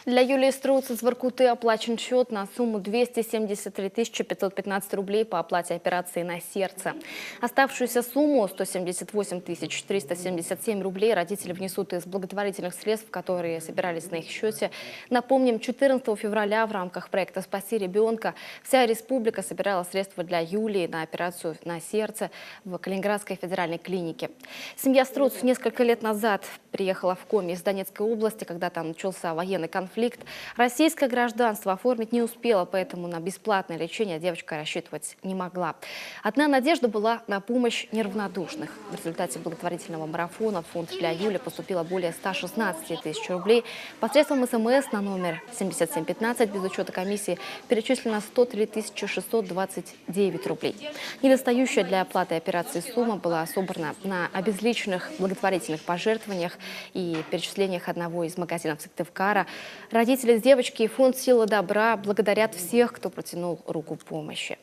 Для Юлии Струц из Воркуты оплачен счет на сумму 273 515 рублей по оплате операции на сердце. Оставшуюся сумму 178 377 рублей родители внесут из благотворительных средств, которые собирались на их счете. Напомним, 14 февраля в рамках проекта «Спаси ребенка» вся республика собирала средства для Юлии на операцию на сердце в Калининградской федеральной клинике. Семья Струц несколько лет назад приехала в Коми из Донецкой области, когда там начался военный конфликт. Российское гражданство оформить не успела, поэтому на бесплатное лечение девочка рассчитывать не могла. Одна надежда была на помощь неравнодушных. В результате благотворительного марафона в фонд для Юли поступило более 116 тысяч рублей. Посредством СМС на номер 7715 без учета комиссии перечислено 103 629 рублей. Недостающая для оплаты операции сумма была собрана на обезличенных благотворительных пожертвованиях и перечислениях одного из магазинов Сыктывкара. Родители девочки и фонд «Сила добра» благодарят всех, кто протянул руку помощи.